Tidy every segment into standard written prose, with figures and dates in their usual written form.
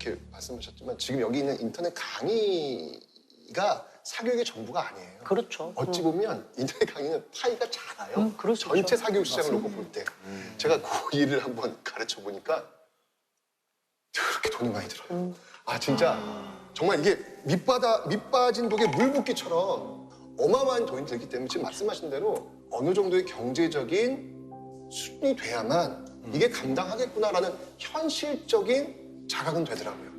이렇게 말씀하셨지만 지금 여기 있는 인터넷 강의가 사교육의 전부가 아니에요. 그렇죠. 어찌 보면 인터넷 강의는 파이가 작아요. 그럴 수 전체 있죠. 사교육 시장을 놓고 볼 때. 제가 고1을 한번 가르쳐 보니까 그렇게 돈이 많이 들어요. 아 진짜 정말 이게 밑빠진 독에 물 붓기처럼 어마어마한 돈이 들기 때문에 지금 말씀하신 대로 어느 정도의 경제적인 수준이 돼야만 이게 감당하겠구나라는 현실적인 자각은 되더라고요.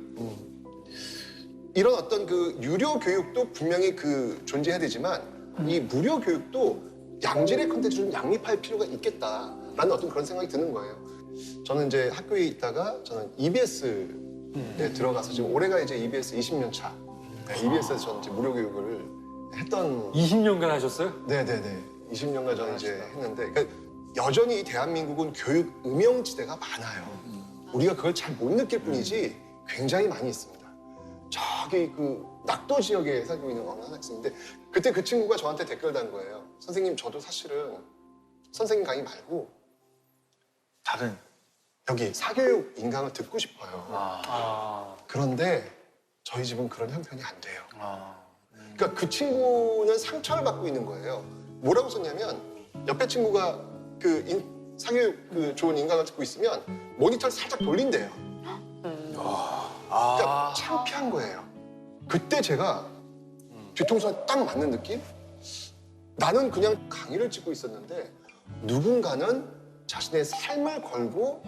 이런 어떤 그 유료 교육도 분명히 그 존재해야 되지만 이 무료 교육도 양질의 컨텐츠를 좀 양립할 필요가 있겠다라는 어떤 그런 생각이 드는 거예요. 저는 이제 학교에 있다가 저는 EBS에 들어가서 지금 올해가 이제 EBS 20년 차. 네, EBS에서 저는 이제 무료 교육을 했던 20년간 하셨어요? 네네네. 20년간 저는 이제 했는데 그러니까 여전히 대한민국은 교육 음영지대가 많아요. 우리가 그걸 잘 못 느낄 뿐이지 굉장히 많이 있습니다. 저기 그 낙도 지역에 살고 있는 어느 학생인데 그때 그 친구가 저한테 댓글 단 거예요. 선생님 저도 사실은 선생님 강의 말고 다른 여기 사교육 인강을 듣고 싶어요. 그런데 저희 집은 그런 형편이 안 돼요. 그러니까 그 친구는 상처를 받고 있는 거예요. 뭐라고 썼냐면 옆에 친구가 그 사교육 그 좋은 인강을 듣고 있으면 모니터를 살짝 돌린대요. 그러니까 창피한 거예요. 그때 제가 뒤통수에 딱 맞는 느낌? 나는 그냥 강의를 찍고 있었는데 누군가는 자신의 삶을 걸고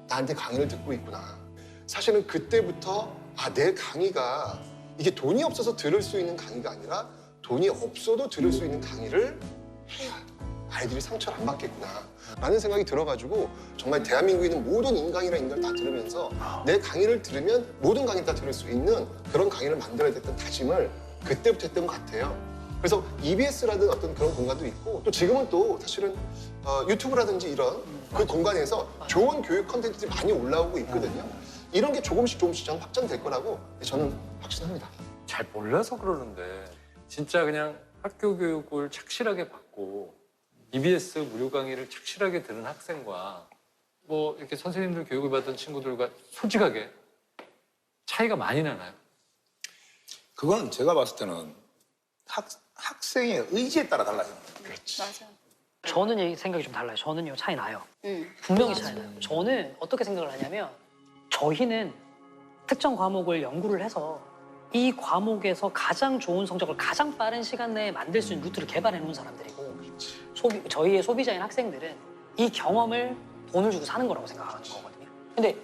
나한테 강의를 듣고 있구나. 사실은 그때부터 내 강의가 이게 돈이 없어서 들을 수 있는 강의가 아니라 돈이 없어도 들을 수 있는 강의를 해야 아이들이 상처를 안 받겠구나 라는 생각이 들어가지고 정말 대한민국에 있는 모든 인강이라는 인강을 다 들으면서 내 강의를 들으면 모든 강의를 다 들을 수 있는 그런 강의를 만들어야 됐던 다짐을 그때부터 했던 것 같아요. 그래서 EBS라든 어떤 그런 공간도 있고 또 지금은 또 사실은 유튜브라든지 이런 그 공간에서 좋은 교육 콘텐츠들이 많이 올라오고 있거든요. 이런 게 조금씩 저는 확장될 거라고 저는 확신합니다. 잘 몰라서 그러는데 진짜 그냥 학교 교육을 착실하게 받고 EBS 무료 강의를 착실하게 들은 학생과 뭐 이렇게 선생님들 교육을 받은 친구들과 솔직하게 차이가 많이 나나요? 그건 제가 봤을 때는 학생의 의지에 따라 달라요. 그렇지. 맞아. 저는 이 생각이 좀 달라요. 저는요 차이 나요. 분명히 차이 나요. 저는 어떻게 생각을 하냐면 저희는 특정 과목을 연구를 해서 이 과목에서 가장 좋은 성적을 가장 빠른 시간 내에 만들 수 있는 루트를 개발해 놓은 사람들이고 저희의 소비자인 학생들은 이 경험을 돈을 주고 사는 거라고 생각하는 거거든요. 근데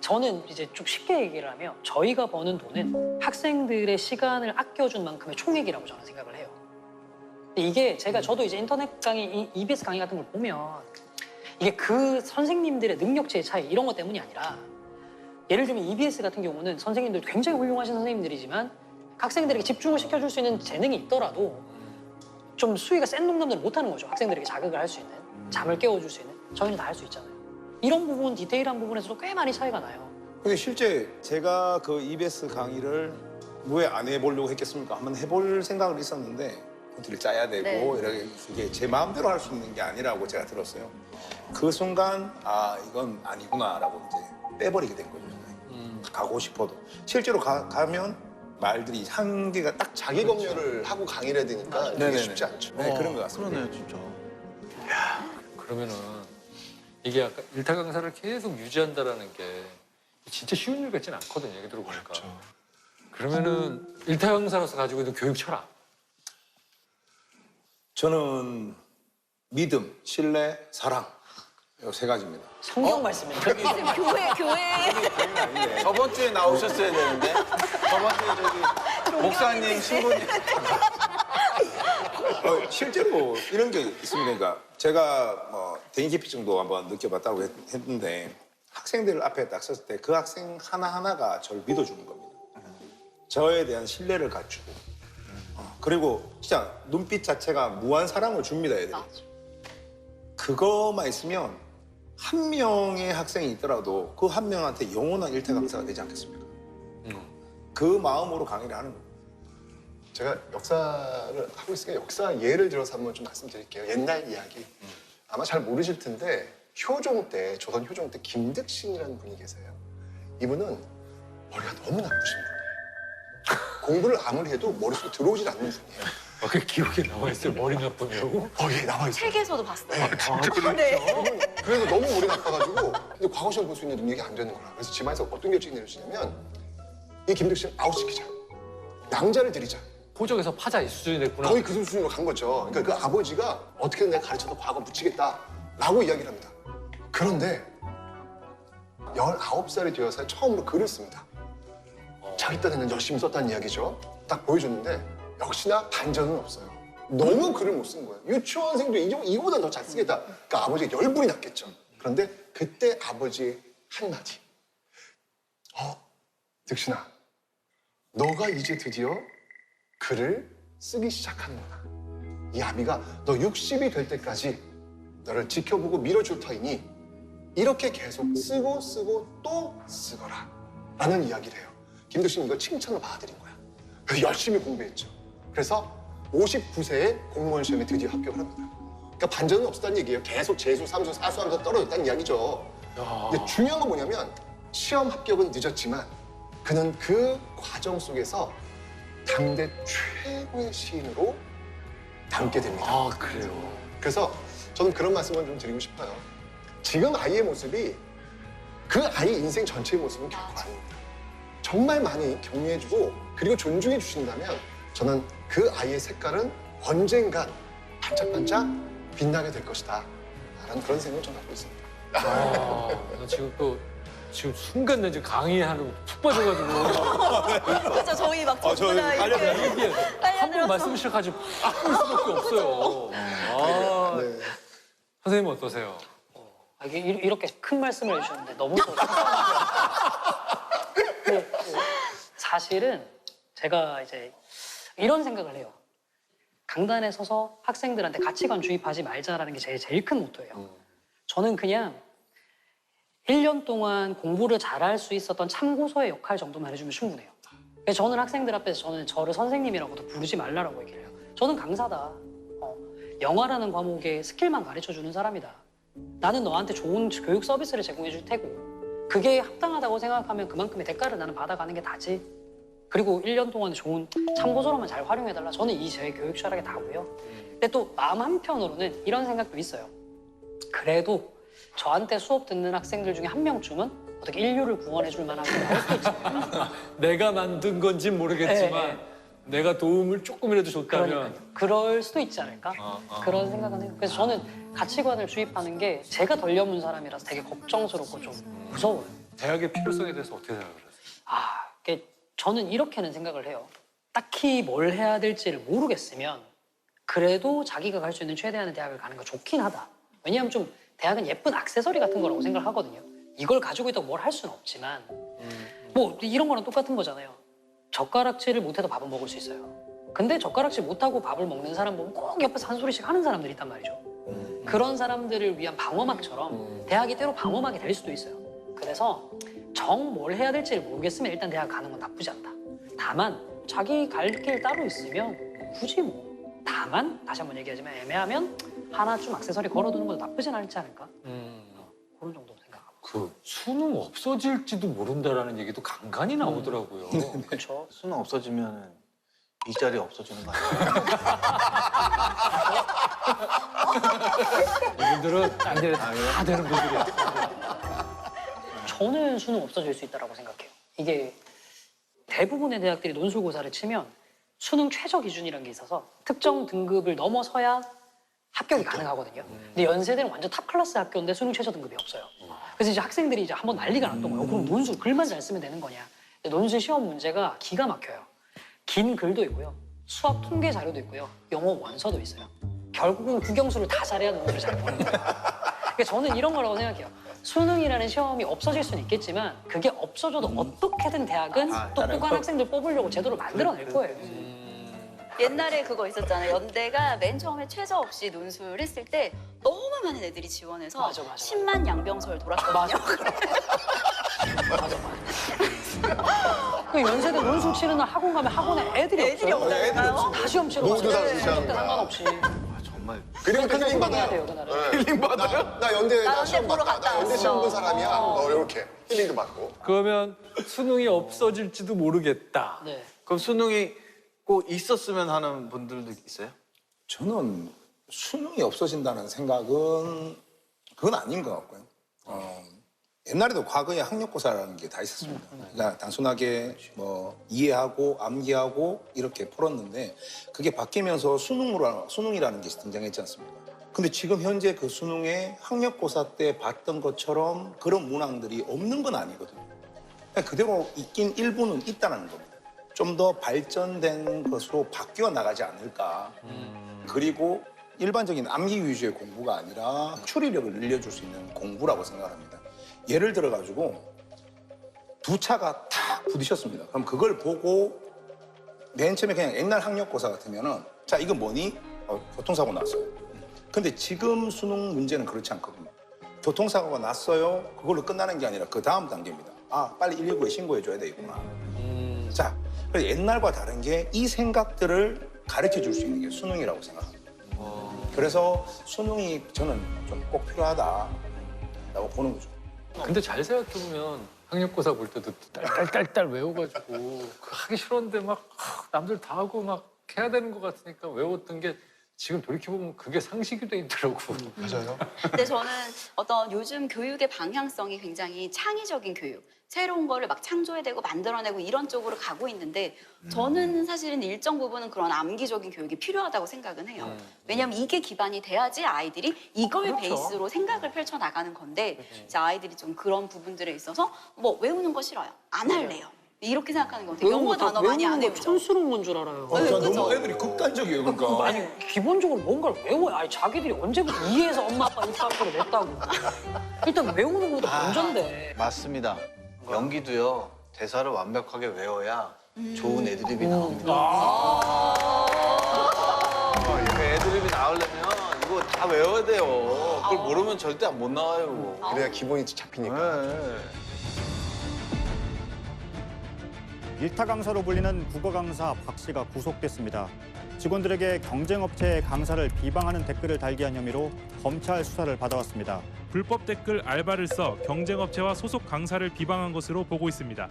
저는 이제 좀 쉽게 얘기를 하면 저희가 버는 돈은 학생들의 시간을 아껴준 만큼의 총액이라고 저는 생각을 해요. 근데 이게 저도 이제 인터넷 강의, EBS 강의 같은 걸 보면 이게 그 선생님들의 능력치의 차이 이런 것 때문이 아니라 예를 들면 EBS 같은 경우는 선생님들 굉장히 훌륭하신 선생님들이지만 학생들에게 집중을 시켜줄 수 있는 재능이 있더라도 좀 수위가 센 농담들을 못하는 거죠. 학생들에게 자극을 할 수 있는, 잠을 깨워줄 수 있는. 저희는 다 할 수 있잖아요. 이런 부분, 디테일한 부분에서도 꽤 많이 차이가 나요. 근데 실제 제가 그 EBS 강의를 왜 안 해보려고 했겠습니까? 한번 해볼 생각을 있었는데 콘티를 짜야 되고 네. 이렇게 이게 제 마음대로 할 수 있는 게 아니라고 제가 들었어요. 그 순간 이건 아니구나라고 이제 빼버리게 된 거죠. 가고 싶어도 실제로 가면 말들이 한계가 딱 자기 검열을 하고 강의를 해야 되니까 그게 네네네. 쉽지 않죠. 네, 그런 것 같습니다. 그러네요, 진짜. 그러면은 이게 아까 일타 강사를 계속 유지한다라는 게 진짜 쉬운 일 같진 않거든요. 얘기 들어보니까. 그러면은 일타 강사로서 가지고 있는 교육 철학. 저는 믿음, 신뢰, 사랑 이 세 가지입니다. 성경 말씀이에요. 교회. 저번 주에 나오셨어야 되는데. 저번 주에 저기 목사님, 신부님. 실제로 이런 게 있습니다. 그러니까 제가 대인기피증도 한번 느껴봤다고 했는데 학생들 앞에 딱 섰을 때 그 학생 하나하나가 저를 믿어주는 겁니다. 저에 대한 신뢰를 갖추고 그리고 진짜 눈빛 자체가 무한 사랑을 줍니다, 애들이. 그거만 있으면 한 명의 학생이 있더라도 그 한 명한테 영원한 일타 강사가 되지 않겠습니까? 그 마음으로 강의를 하는 거예요. 제가 역사를 하고 있으니까 역사 예를 들어서 한번 좀 말씀드릴게요. 옛날 이야기. 아마 잘 모르실 텐데 효종 때, 조선 효종 때 김득신이라는 분이 계세요. 이분은 머리가 너무 나쁘신 분이에요. 공부를 아무리 해도 머릿속에 들어오질 않는 분이에요. 그 기억에 남아있어요. 머리 나쁘냐고? 예, 나와 있어요. 책에서도 봤어요. 네. 그래서 너무 머리 나빠가지고 근데 과거 시험 볼 수 있는 능력이 안 되는 거라. 그래서 집안에서 어떤 결정이 내려지냐면 이 김득 씨를 아웃시키자. 양자를 드리자. 호적에서 파자 이 수준이 됐구나. 거의 그 수준으로 간 거죠. 그러니까 그 아버지가 어떻게든 내가 가르쳐서 과거 묻히겠다라고 이야기를 합니다. 그런데 19살이 되어서 처음으로 글을 씁니다. 자기 딴에는 열심히 썼다는 이야기죠. 딱 보여줬는데 역시나 반전은 없어요. 너무 글을 못 쓴 거예요. 유치원생도 이거보다 더 잘 쓰겠다. 그러니까 아버지가 열불이 났겠죠. 그런데 그때 아버지의 한마디. 득신아, 너가 이제 드디어 글을 쓰기 시작하는구나. 이 아비가 너 60이 될 때까지 너를 지켜보고 밀어줄 터이니 이렇게 계속 쓰고 또 쓰거라 라는 이야기를 해요. 김득신은 이거 칭찬을 받아들인 거야. 그래서 열심히 공부했죠. 그래서 59세에 공무원 시험에 드디어 합격을 합니다. 그러니까 반전은 없었다는 얘기예요. 계속 재수, 삼수, 사수 하면서 떨어졌다는 이야기죠. 근데 중요한 건 뭐냐면 시험 합격은 늦었지만 그는 그 과정 속에서 당대 최고의 시인으로 남게 됩니다. 아, 그래요? 그래서 저는 그런 말씀을 좀 드리고 싶어요. 지금 아이의 모습이 그 아이 인생 전체의 모습은 결코 아닙니다. 정말 많이 격려해주고 그리고 존중해 주신다면 저는 그 아이의 색깔은 언젠간 반짝반짝 빛나게 될 것이다 라는 그런 생각을 저는 갖고 있습니다. 나 지금 순간 내 지금 강의하는 푹 빠져가지고 그렇죠. 저희 막 전부 저희 다 이렇게 이게 한 번 말씀 시작하지 바꿀 수밖에 없어요. 네. 선생님 어떠세요? 이게 이렇게 큰 말씀을 해주셨는데 너무 또 사실은 제가 이제 이런 생각을 해요. 강단에 서서 학생들한테 가치관 주입하지 말자라는 게 제일 큰 모토예요. 저는 그냥 1년 동안 공부를 잘할 수 있었던 참고서의 역할 정도만 해주면 충분해요. 그래서 저는 학생들 앞에서 저는 저를 선생님이라고도 부르지 말라라고 얘기를 해요. 저는 강사다. 영어라는 과목에 스킬만 가르쳐주는 사람이다. 나는 너한테 좋은 교육 서비스를 제공해 줄 테고 그게 합당하다고 생각하면 그만큼의 대가를 나는 받아가는 게 다지. 그리고 1년 동안 좋은 참고서로만 잘 활용해달라. 저는 이 제 교육 철학에 다고요. 근데 또 마음 한편으로는 이런 생각도 있어요. 그래도 저한테 수업 듣는 학생들 중에 한 명쯤은 어떻게 인류를 구원해 줄 만한 게 나올 수도 있잖아요. 내가 만든 건진 모르겠지만 네. 내가 도움을 조금이라도 줬다면 그럴 수도 있지 않을까? 그런 생각은 해요. 그래서 저는 가치관을 주입하는 게 제가 덜 여문 사람이라서 되게 걱정스럽고 좀 무서워요. 대학의 필요성에 대해서 어떻게 생각을 하세요? 저는 이렇게는 생각을 해요. 딱히 뭘 해야 될지를 모르겠으면 그래도 자기가 갈 수 있는 최대한의 대학을 가는 거 좋긴 하다. 왜냐하면 좀 대학은 예쁜 액세서리 같은 거라고 생각을 하거든요. 이걸 가지고 있다고 뭘 할 수는 없지만 뭐 이런 거랑 똑같은 거잖아요. 젓가락질을 못해도 밥은 먹을 수 있어요. 근데 젓가락질 못하고 밥을 먹는 사람 보면 꼭 옆에서 한 소리씩 하는 사람들이 있단 말이죠. 그런 사람들을 위한 방어막처럼 대학이 때로 방어막이 될 수도 있어요. 그래서 정 뭘 해야 될지를 모르겠으면 일단 대학 가는 건 나쁘지 않다. 다만 자기 갈 길 따로 있으면 굳이 뭐 다만 다시 한번 얘기하지만 애매하면 하나쯤 액세서리 걸어두는 것도 나쁘진 않지 않을까? 그런 정도 생각하고. 그 수능 없어질지도 모른다라는 얘기도 간간히 나오더라고요. 그렇죠. 수능 없어지면 이 자리 없어지는 거 아니에요? 이분들은 안 되는 다 되는 분들이야. 저는 수능 없어질 수 있다고 생각해요. 이게 대부분의 대학들이 논술고사를 치면 수능 최저 기준이라는 게 있어서 특정 등급을 넘어서야 합격이 가능하거든요. 근데 연세대는 완전 탑 클래스 학교인데 수능 최저 등급이 없어요. 그래서 이제 학생들이 이제 한번 난리가 났던 거예요. 그럼 논술 글만 잘 쓰면 되는 거냐. 근데 논술 시험 문제가 기가 막혀요. 긴 글도 있고요. 수학 통계 자료도 있고요. 영어 원서도 있어요. 결국은 국영수를 다 잘해야 논술을 잘 보는 거예요. 그러니까 저는 이런 거라고 생각해요. 수능이라는 시험이 없어질 수는 있겠지만 그게 없어져도 어떻게든 대학은 똑똑한 학생들 뽑으려고 제도를 만들어낼 거예요. 옛날에 그거 있었잖아요. 연대가 맨 처음에 최저 없이 논술 했을 때 너무 많은 애들이 지원해서 맞아. 10만 양병설 돌았거든요. 맞아. 그 연세대 논술 치는 날 학원 가면 학원에 애들이 없어요. 없다니까요. 다 시험 치러 모두 다 가서 시험. 상관없이. 정말 그리고 또 힐링 해야 받아요. 돼요, 그날은. 힐링 받아요? 나 연대 나 시험 연대 보러 봤다. 나 갔다 연대 시험 본 왔어. 사람이야. 이렇게 힐링도 받고. 그러면 수능이 없어질지도 모르겠다. 네. 그럼 수능이 꼭 있었으면 하는 분들도 있어요? 저는 수능이 없어진다는 생각은 그건 아닌 것 같고요. 옛날에도 과거에 학력고사라는 게 다 있었습니다. 그러니까 단순하게 뭐 이해하고 암기하고 이렇게 풀었는데 그게 바뀌면서 수능이라는 게 등장했지 않습니까? 근데 지금 현재 그 수능에 학력고사 때 봤던 것처럼 그런 문항들이 없는 건 아니거든요. 그냥 그대로 있긴 일부는 있다는 겁니다. 좀 더 발전된 것으로 바뀌어 나가지 않을까. 그리고 일반적인 암기 위주의 공부가 아니라 추리력을 늘려줄 수 있는 공부라고 생각합니다. 예를 들어가지고 두 차가 탁 부딪혔습니다. 그럼 그걸 보고 맨 처음에 그냥 옛날 학력고사 같으면은 자, 이거 뭐니? 교통사고 났어요. 근데 지금 수능 문제는 그렇지 않거든요. 교통사고가 났어요. 그걸로 끝나는 게 아니라 그 다음 단계입니다. 아, 빨리 119에 신고해줘야 되겠구나. 자, 그래서 옛날과 다른 게 이 생각들을 가르쳐 줄 수 있는 게 수능이라고 생각합니다. 그래서 수능이 저는 좀 꼭 필요하다라고 보는 거죠. 근데 잘 생각해보면 학력고사 볼 때도 딸딸딸 외워가지고 그 하기 싫었는데 막 남들 다 하고 막 해야 되는 것 같으니까 외웠던 게 지금 돌이켜보면 그게 상식이 돼 있더라고. 맞아요. 근데 저는 어떤 요즘 교육의 방향성이 굉장히 창의적인 교육, 새로운 거를 막 창조해내고 만들어내고 이런 쪽으로 가고 있는데 저는 사실은 일정 부분은 그런 암기적인 교육이 필요하다고 생각은 해요. 왜냐하면 이게 기반이 돼야지 아이들이 이걸 그렇죠. 베이스로 생각을 펼쳐나가는 건데 이제 아이들이 좀 그런 부분들에 있어서 뭐 외우는 거 싫어요. 안 할래요. 이렇게 생각하는 거 같아요. 영어 단어 많이 안 외우는 거 외우죠. 촌스러운 건 줄 알아요. 네, 자, 그죠? 너무 애들이 극단적이에요, 그러니까. 아니 기본적으로 뭔가를 외워야. 아니 자기들이 언제부터 이해해서 엄마 아빠 입 밖으로 냈다고. 일단 외우는 것도 먼저인데. 맞습니다. 연기도요. 대사를 완벽하게 외워야 좋은 애드립이 나옵니다. 이거 애드립이 나오려면 이거 다 외워야 돼요. 그걸 모르면 절대 못 나와요. 그래야 기본이 잡히니까. 네. 일타 강사로 불리는 국어 강사 박 씨가 구속됐습니다. 직원들에게 경쟁업체의 강사를 비방하는 댓글을 달게 한 혐의로 검찰 수사를 받아왔습니다. 불법 댓글 알바를 써 경쟁업체와 소속 강사를 비방한 것으로 보고 있습니다.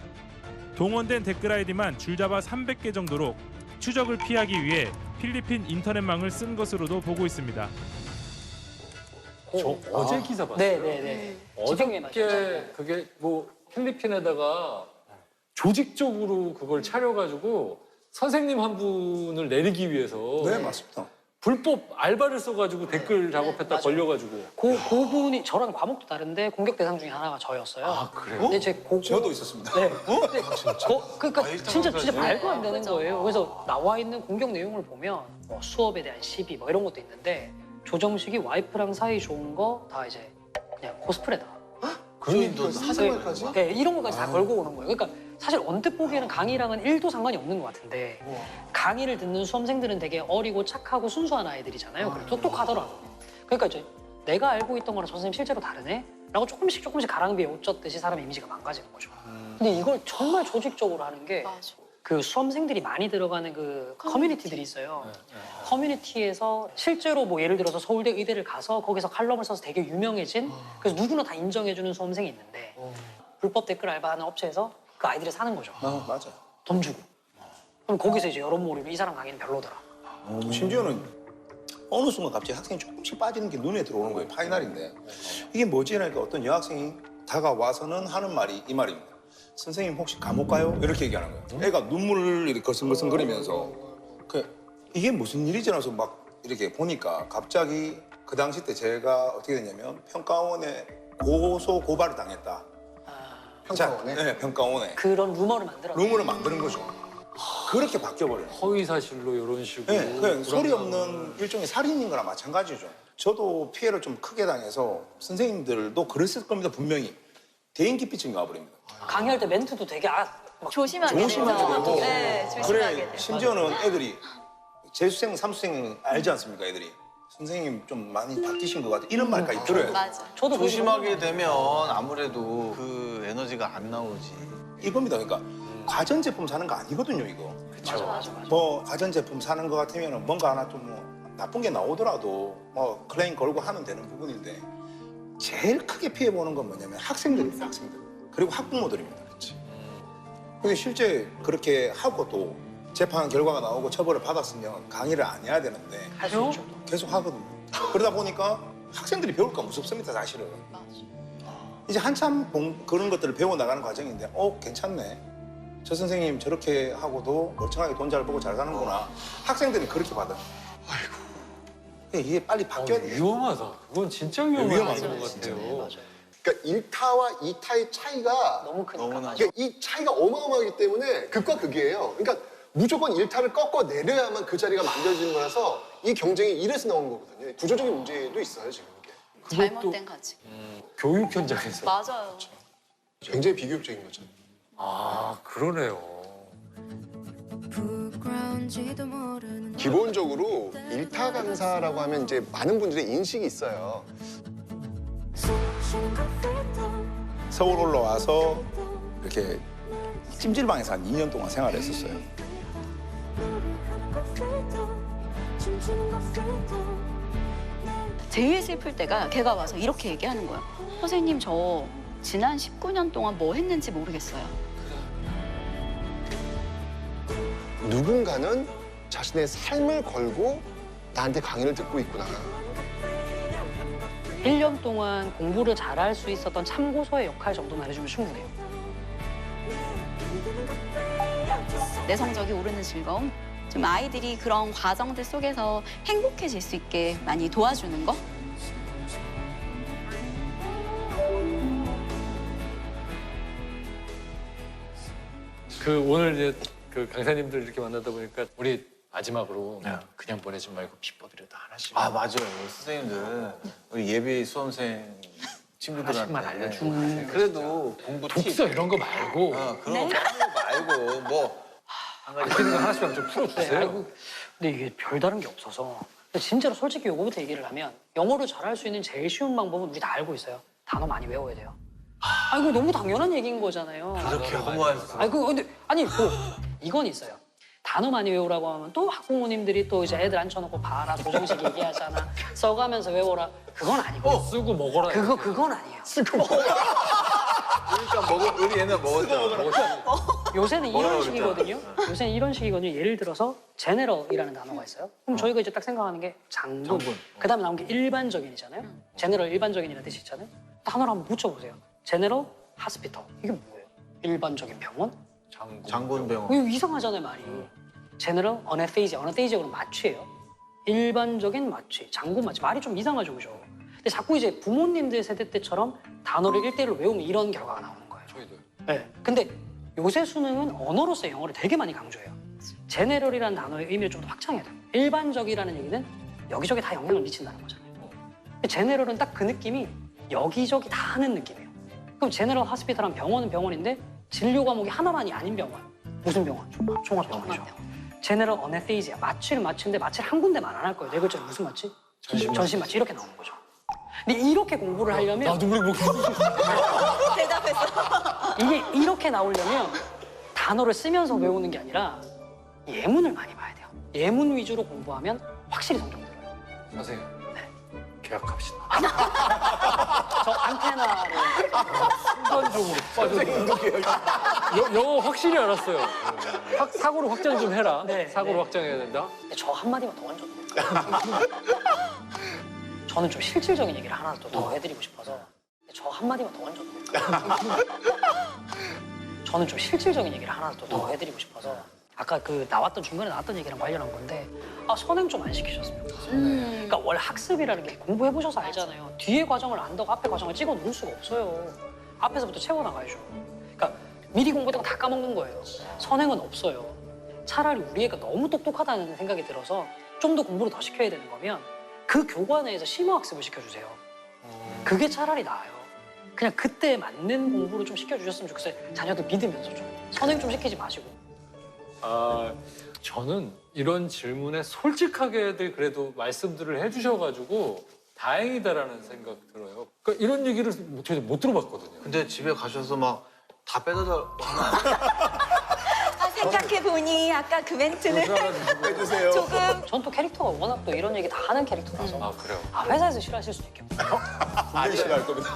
동원된 댓글 아이디만 줄잡아 300개 정도로 추적을 피하기 위해 필리핀 인터넷망을 쓴 것으로도 보고 있습니다. 저 어제 기사 봤어요. 네네네. 집행유예 맞죠? 어저께 그게 뭐 필리핀에다가 조직적으로 그걸 차려가지고 선생님 한 분을 내리기 위해서 네, 맞습니다. 불법 알바를 써가지고 댓글 작업했다 걸려가지고. 그분이 저랑 과목도 다른데 공격 대상 중에 하나가 저였어요. 아 그래요? 근데 제 저도 있었습니다. 네. 근데 그러니까 진짜 말도 안 되는 그죠. 거예요. 그래서 나와 있는 공격 내용을 보면 뭐 수업에 대한 시비 뭐 이런 것도 있는데 조정식이 와이프랑 사이 좋은 거 다 이제 그냥 코스프레다. 그런 사생활까지? 네, 이런 것까지 다 걸고 오는 거예요. 그러니까 사실 언뜻 보기에는 강의랑은 1도 상관이 없는 것 같은데 강의를 듣는 수험생들은 되게 어리고 착하고 순수한 아이들이잖아요. 그리고 똑똑하더라고. 그러니까 이제 내가 알고 있던 거랑 저 선생님 실제로 다르네? 라고 조금씩 가랑비에 옷 젖듯이 사람 이미지가 망가지는 거죠. 근데 이걸 정말 조직적으로 하는 게 맞아. 그 수험생들이 많이 들어가는 그 커뮤니티들이 있어요. 커뮤니티에서 실제로 뭐 예를 들어서 서울대 의대를 가서 거기서 칼럼을 써서 되게 유명해진 그래서 누구나 다 인정해주는 수험생이 있는데 불법 댓글 알바하는 업체에서 그 아이들을 사는 거죠. 맞아요. 돈 주고. 그럼 거기서 이제 여론 모르면 이 사람 강의는 별로더라. 심지어는 어느 순간 갑자기 학생이 조금씩 빠지는 게 눈에 들어오는 거예요. 파이널인데. 이게 뭐지? 그러니까 어떤 여학생이 다가와서는 하는 말이 이 말입니다. 선생님 혹시 감옥 가요? 이렇게 얘기하는 거예요. 애가 눈물을 이렇게 거슬거슬거리면서 이게 무슨 일이지라서 막 이렇게 보니까 갑자기 그 당시 때 제가 어떻게 됐냐면 평가원에 고소 고발을 당했다. 평가원에? 네, 평가원에. 그런 루머를 만들어. 루머를 만드는 거죠. 그렇게 바뀌어버려요. 허위 사실로 이런 식으로. 네, 그냥 소리 없는 일종의 살인인 거나 마찬가지죠. 저도 피해를 좀 크게 당해서 선생님들도 그랬을 겁니다, 분명히. 대인기피증이 와버립니다. 강의할 때 멘트도 되게 막 조심하게 조심하게 되죠. 되고. 네, 조심하게 돼요. 심지어는 애들이 재수생, 삼수생 알지 않습니까, 애들이? 선생님 좀 많이 바뀌신 것 같아. 이런 말까지 들어요. 맞아. 저도 조심하게 되면 아무래도 그 에너지가 안 나오지. 이겁니다. 그러니까 가전제품 사는 거 아니거든요, 이거. 맞아. 뭐 가전제품 사는 거 같으면 뭔가 하나 좀 뭐 나쁜 게 나오더라도 뭐 클레임 걸고 하면 되는 부분인데 제일 크게 피해 보는 건 뭐냐면 학생들입니다. 학생들 그리고 학부모들입니다. 근데 실제 그렇게 하고도 재판 결과가 나오고 처벌을 받았으면 강의를 안 해야 되는데 할 수 있죠. 계속 하거든요. 그러다 보니까 학생들이 배울까 무섭습니다, 사실은. 이제 한참 그런 것들을 배워 나가는 과정인데, 괜찮네. 저 선생님 저렇게 하고도 멀쩡하게 돈 잘 벌고 잘 사는구나. 학생들이 그렇게 받아. 아이고. 이게 빨리 바뀌어야 돼. 위험하다. 그건 진짜 위험한 위험하죠. 것 같아요. 맞아요. 그러니까 1타와 2타의 차이가 너무 크니까. 맞아요. 그러니까 이 차이가 어마어마하기 때문에 극과 극이에요. 그러니까 무조건 1타를 꺾어 내려야만 그 자리가 만들어지는 거라서 이 경쟁이 이래서 나온 거거든요. 구조적인 문제도 있어요, 지금 이게. 잘못된 가치. 교육 현장에서. 맞아요. 굉장히 비교육적인 거죠. 아, 그러네요. 기본적으로 1타 강사라고 하면 이제 많은 분들의 인식이 있어요. 서울 올라와서 이렇게 찜질방에서 한 2년 동안 생활했었어요. 제일 슬플 때가 걔가 와서 이렇게 얘기하는 거야. 선생님 저 지난 19년 동안 뭐 했는지 모르겠어요. 누군가는 자신의 삶을 걸고 나한테 강의를 듣고 있구나. 1년 동안 공부를 잘할 수 있었던 참고서의 역할 정도만 해주면 충분해요. 내 성적이 오르는 즐거움. 좀 아이들이 그런 과정들 속에서 행복해질 수 있게 많이 도와주는 거. 오늘 이제 그 강사님들 이렇게 만나다 보니까 우리 마지막으로 그냥 보내지 말고 비법이라도 하나씩. 아 맞아요. 선생님들 우리 예비 수험생 친구들한테 하나씩만 알려주는 그래도 공부 팁 독서 이런 거 말고 그런 거 말고 뭐 한 가지 아끼는 거 하나씩만 좀 네, 풀어주세요. 아이고, 근데 이게 별다른 게 없어서. 근데 진짜로 솔직히 요거부터 얘기를 하면 영어를 잘할 수 있는 제일 쉬운 방법은 우리 다 알고 있어요. 단어 많이 외워야 돼요. 아이고 너무 당연한 얘기인 거잖아요. 그렇게 허무하셔서 아이고 근데 아니 이건 있어요. 단어 많이 외우라고 하면 또 학부모님들이 또 이제 애들 앉혀놓고 봐라 도정식 얘기하잖아. 써가면서 외워라. 그건 아니고. 쓰고 먹어라. 그건 아니에요. 그러니까 우리 옛날 먹었잖아. 요새는 뭐라고 이런 식이거든요. 요새는 이런 식이거든요. 예를 들어서 제네럴이라는 단어가 있어요. 그럼 저희가 이제 딱 생각하는 게 장군. 그다음에 나온 게 일반적인이잖아요. 제네럴 일반적인이라는 뜻이 있잖아요. 단어를 한번 붙여보세요. 제네럴 하스피터. 이게 뭐예요? 일반적인 병원? 장군병원. 이거 이상하잖아요, 말이. 제너럴 어네스테이지아. 어네스테이지아 그럼 마취예요. 일반적인 마취, 장군 마취. 말이 좀 이상하죠, 그죠? 근데 자꾸 이제 부모님들 세대 때처럼 단어를 1대1로 외우면 이런 결과가 나오는 거예요. 저희도. 네. 근데 요새 수능은 언어로서의 영어를 되게 많이 강조해요. 제네럴이라는 단어의 의미를 좀 더 확장해야 돼요. 일반적이라는 얘기는 여기저기 다 영향을 미친다는 거잖아요. 근데 제네럴은 딱 그 느낌이 여기저기 다 하는 느낌이에요. 그럼 제네럴 하스피탈은 병원은 병원인데 진료 과목이 하나만이 아닌 병원. 무슨 병원? 종합병원이죠. 제네럴 어네스테이지아. 마취를 마취인데 마취를 한 군데만 안 할 거예요. 네 글자로 무슨 마취? 전신 마취. 이렇게 나오는 거죠. 근데 이렇게 공부를 하려면 나도 모르게 대답했어. 이게 이렇게 나오려면 단어를 쓰면서 외우는 게 아니라 예문을 많이 봐야 돼요. 예문 위주로 공부하면 확실히 성적 들어요. 선생님. 계약합시다. 저 안테나를 순간적으로 빠져. 영어 확실히 알았어요. 사고를 확장 좀 해라. 네, 사고를 네. 확장해야 된다. 저 한마디만 더 얹어도 될까요? 저는 좀 실질적인 얘기를 하나 더 해드리고 싶어서 저 한마디만 더 얹어도 될까요? 저는 좀 실질적인 얘기를 하나 더 해드리고 싶어서 아까 중간에 나왔던 얘기랑 관련한 건데 선행 좀 안 시키셨으면 좋겠어요. 그러니까 원래 학습이라는 게 공부해보셔서 알잖아요. 뒤에 과정을 안다고 앞에 과정을 찍어 놓을 수가 없어요. 앞에서부터 채워나가야죠. 그러니까 미리 공부했다가 다 까먹는 거예요. 선행은 없어요. 차라리 우리 애가 너무 똑똑하다는 생각이 들어서 좀 더 공부를 더 시켜야 되는 거면 그 교과 내에서 심화학습을 시켜주세요. 그게 차라리 나아요. 그냥 그때 맞는 공부를 좀 시켜주셨으면 좋겠어요. 자녀들 믿으면서 좀. 선행 좀 시키지 마시고. 저는 이런 질문에 솔직하게들 그래도 말씀들을 해주셔가지고 다행이다라는 생각 들어요. 그러니까 이런 얘기를 저희 못 들어봤거든요. 근데 집에 가셔서 막 다 빼다 생각해보니 아까 그 멘트는 해주세요. 조금 전 또 캐릭터가 워낙 또 이런 얘기 다 하는 캐릭터라서 아 그래요. 회사에서 싫어하실 수도 있겠고 분명히 싫어할 겁니다.